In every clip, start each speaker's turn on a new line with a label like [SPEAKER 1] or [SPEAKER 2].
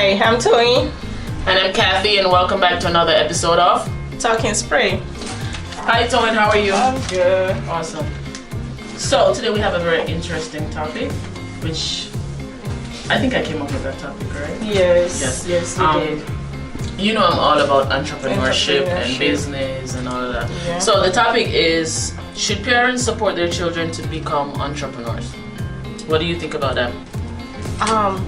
[SPEAKER 1] Hi, I'm Tony.
[SPEAKER 2] And I'm Kathy, and welcome back to another episode of
[SPEAKER 1] Talking Spray.
[SPEAKER 2] Hi, Tony, how are you?
[SPEAKER 1] I'm good.
[SPEAKER 2] Awesome. So, today we have a very interesting topic, which I think I came up with that topic, right?
[SPEAKER 1] Yes, you did.
[SPEAKER 2] You know I'm all about entrepreneurship and business and all of that.
[SPEAKER 1] Yeah.
[SPEAKER 2] So, the topic is, should parents support their children to become entrepreneurs? What do you think about that?
[SPEAKER 1] I'm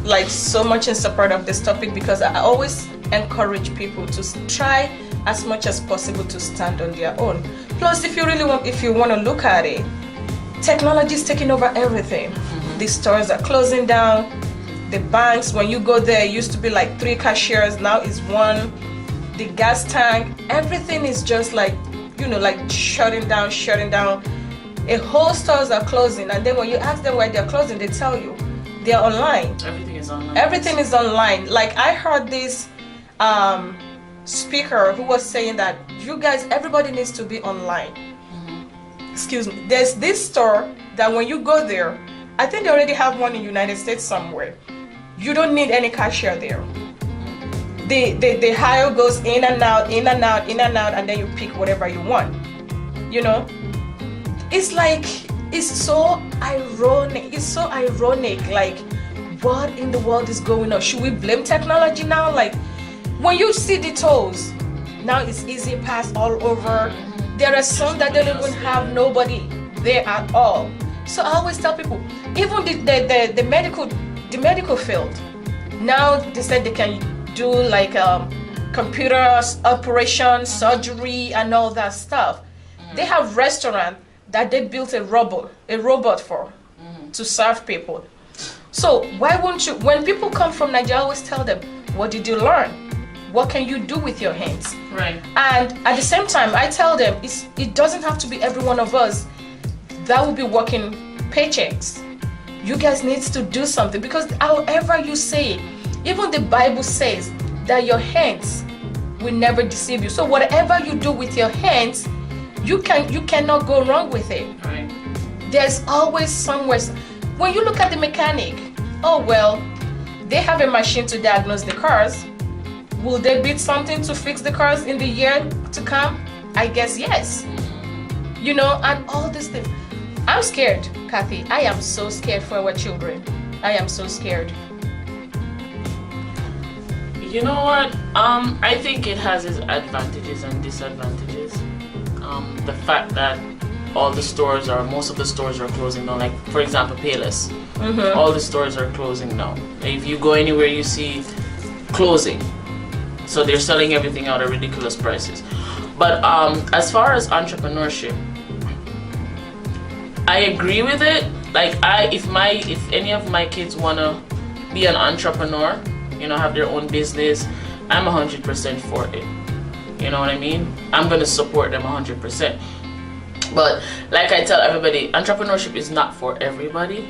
[SPEAKER 1] like so much in support of this topic because I always encourage people to try as much as possible to stand on their own. Plus, if you want to look at it, technology is taking over everything. Mm-hmm. The stores are closing down. The banks, when you go there, it used to be like 3 cashiers. Now it's 1. The gas tank, everything is just like, like shutting down. A whole stores are closing, and then when you ask them why they're closing, they tell you they're online. Everything is online. Like I heard this speaker who was saying that everybody needs to be online. Mm-hmm. Excuse me. There's this store that when you go there, I think they already have one in the United States somewhere. You don't need any cashier there. The aisle goes in and out, and then you pick whatever you want. It's so ironic. Like, what in the world is going on? Should we blame technology now? Like, when you see the toes, now it's easy pass all over. There are some that don't even have nobody there at all. So I always tell people, even the medical field, now they said they can do like computer operation, surgery, and all that stuff. They have restaurants that they built a robot for to serve people. So why won't you, when people come from Nigeria, I always tell them, what did you learn? What can you do with your hands?
[SPEAKER 2] Right.
[SPEAKER 1] And at the same time, I tell them, it doesn't have to be every one of us that will be working paychecks. You guys need to do something, because however you say it, even the Bible says that your hands will never deceive you. So whatever you do with your hands, you cannot go wrong with it.
[SPEAKER 2] Right.
[SPEAKER 1] There's always somewhere. When you look at the mechanic, they have a machine to diagnose the cars. Will they build something to fix the cars in the year to come? I guess yes. And all these things. I'm scared, Kathy. I am so scared for our children. I am so scared.
[SPEAKER 2] You know what? I think it has its advantages and disadvantages. The fact that most of the stores are closing down. Like, for example, Payless. Mm-hmm. All the stores are closing now. If you go anywhere, you see closing. So they're selling everything out at ridiculous prices. But as far as entrepreneurship, I agree with it. Like, if any of my kids wanna be an entrepreneur, have their own business, I'm 100% for it. You know what I mean? I'm gonna support them 100%. But like I tell everybody, entrepreneurship is not for everybody.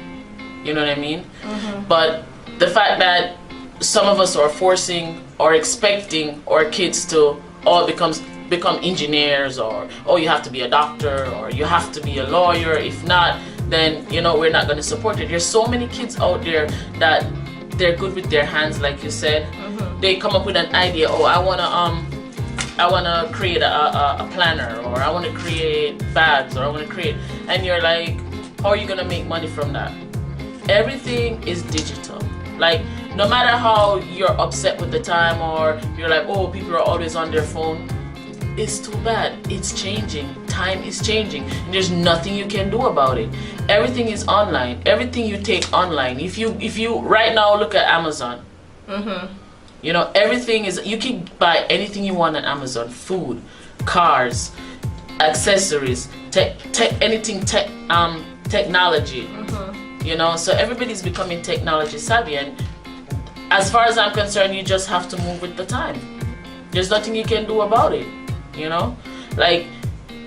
[SPEAKER 2] You know what I mean? Mm-hmm. But the fact that some of us are forcing or expecting our kids to all become engineers, or you have to be a doctor, or you have to be a lawyer. If not, then we're not going to support it. There's so many kids out there that they're good with their hands, like you said. Mm-hmm. They come up with an idea. I wanna create a planner, or I wanna create bags, or I wanna create, and you're like, how are you gonna make money from that? Everything is digital. Like, no matter how you're upset with the time, or you're like, people are always on their phone, it's too bad. It's changing. Time is changing, and there's nothing you can do about it. Everything is online. Everything you take online. If you right now look at Amazon, mm-hmm. Everything is, you can buy anything you want on Amazon: food, cars, accessories, anything technology. Mm-hmm. So everybody's becoming technology savvy, and as far as I'm concerned, you just have to move with the time. There's nothing you can do about it. Like,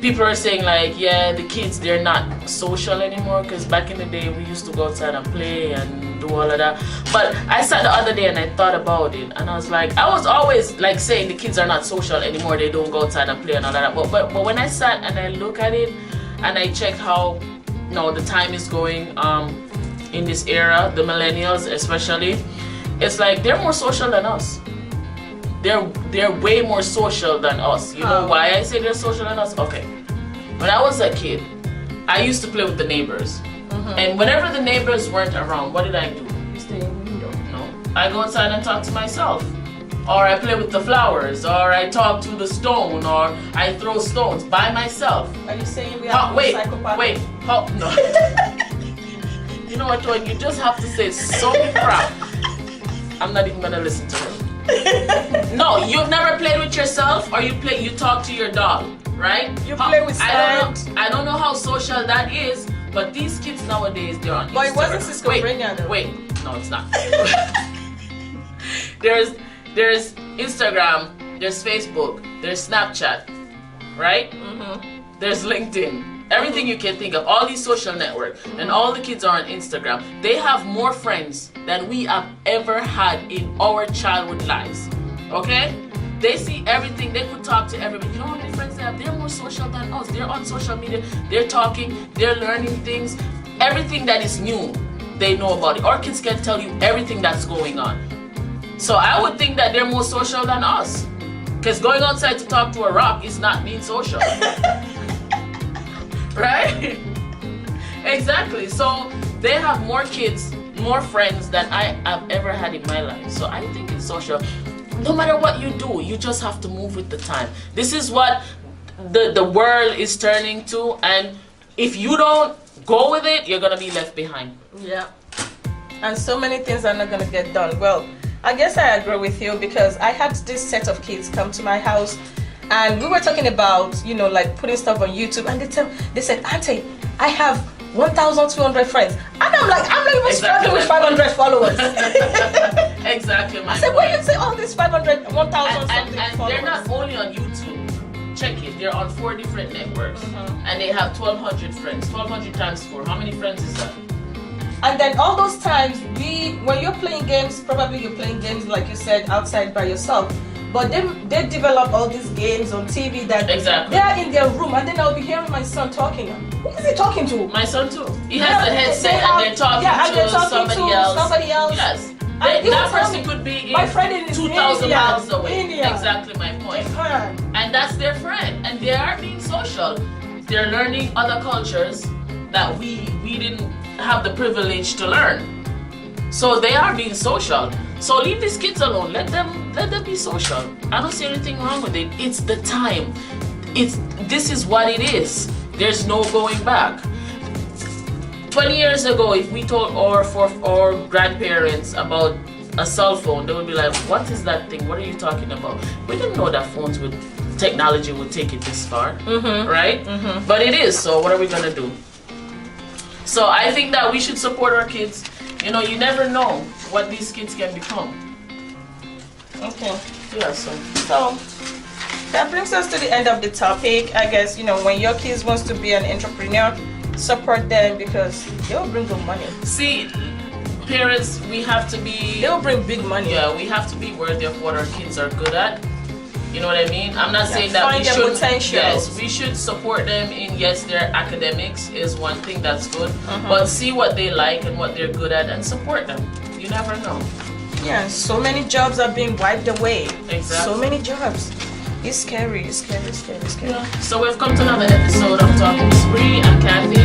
[SPEAKER 2] people are saying, like, the kids, they're not social anymore, because back in the day we used to go outside and play and do all of that. But I sat the other day and I thought about it, and I was always like saying the kids are not social anymore, they don't go outside and play and all of that. But when I sat and I look at it and I checked how the time is going in this era, the millennials especially, it's like they're more social than us. They're way more social than us. You know why I say they're social than us? Okay. When I was a kid, I used to play with the neighbors. And whenever the neighbors weren't around, what did I do? Stay in the window. No. I go outside and talk to myself. Or I play with the flowers, or I talk to the stone, or I throw stones by myself.
[SPEAKER 1] Are you saying we have psychopaths?
[SPEAKER 2] Wait, no. You know what, Toy? You just have to say some crap. I'm not even gonna listen to it. No, you've never played with yourself, or you talk to your doll, right?
[SPEAKER 1] You play with sand.
[SPEAKER 2] I don't know how social that is, but these kids nowadays, they're on Instagram.
[SPEAKER 1] But it wasn't Cisco Bringer, though.
[SPEAKER 2] Wait, no, it's not. There's Instagram, there's Facebook, there's Snapchat, right? There's LinkedIn. Everything you can think of, all these social networks, and all the kids are on Instagram. They have more friends than we have ever had in our childhood lives. Okay? They see everything, they could talk to everybody. You know how many friends they have? They're more social than us. They're on social media, they're talking, they're learning things. Everything that is new, they know about it. Our kids can tell you everything that's going on. So I would think that they're more social than us. Because going outside to talk to a rock is not being social. Right? Exactly. So they have more kids, more friends than I have ever had in my life. So I think it's social. No matter what you do, you just have to move with the time. This is what the world is turning to, and if you don't go with it, you're gonna be left behind.
[SPEAKER 1] Yeah. And so many things are not gonna get done. Well, I guess I agree with you, because I had this set of kids come to my house, and we were talking about, you know, like putting stuff on YouTube, and they said, Auntie, I have 1,200 friends. And I'm like, I'm not even struggling with 500 followers.
[SPEAKER 2] Exactly my
[SPEAKER 1] I said,
[SPEAKER 2] point.
[SPEAKER 1] where you say all these 500, 1,000 something
[SPEAKER 2] and
[SPEAKER 1] followers?
[SPEAKER 2] they're not only on YouTube. Check it. They're on 4 different networks, and they have 1,200 friends. 1,200 times 4. How many friends is that?
[SPEAKER 1] And then all those times, when you're playing games, probably you're playing games, like you said, outside by yourself. But they develop all these games on TV that
[SPEAKER 2] Exactly.
[SPEAKER 1] they're in their room, and then I'll be hearing my son talking. Who is he talking to?
[SPEAKER 2] My son too. He has a headset and they're talking to somebody else. Yes. That person could be in 2,000 miles away.
[SPEAKER 1] India.
[SPEAKER 2] Exactly my point. And that's their friend, and they are being social. They're learning other cultures that we didn't have the privilege to learn. So they are being social. So leave these kids alone. Let them be social. I don't see anything wrong with it. It's the time. This is what it is. There's no going back. 20 years ago, if we told our grandparents about a cell phone, they would be like, what is that thing? What are you talking about? We didn't know that technology would take it this far, right? But it is, so what are we gonna do? So I think that we should support our kids. You know, you never know what these kids can become.
[SPEAKER 1] Okay.
[SPEAKER 2] Yeah,
[SPEAKER 1] so that brings us to the end of the topic. I guess, you know, when your kids wants to be an entrepreneur, support them, because they'll bring good money.
[SPEAKER 2] See, parents, we have to be...
[SPEAKER 1] They'll bring big money.
[SPEAKER 2] Yeah, we have to be worthy of what our kids are good at. You know what I mean? I'm not saying that
[SPEAKER 1] find
[SPEAKER 2] we
[SPEAKER 1] their
[SPEAKER 2] should...
[SPEAKER 1] potential.
[SPEAKER 2] Yes, we should support them in, yes, their academics is one thing that's good. But see what they like and what they're good at and support them. You never know.
[SPEAKER 1] Yeah, so many jobs are being wiped away.
[SPEAKER 2] Exactly.
[SPEAKER 1] So many jobs. It's scary, it's scary.
[SPEAKER 2] Yeah. So we've come to another episode of Talking with Spree and Kathy.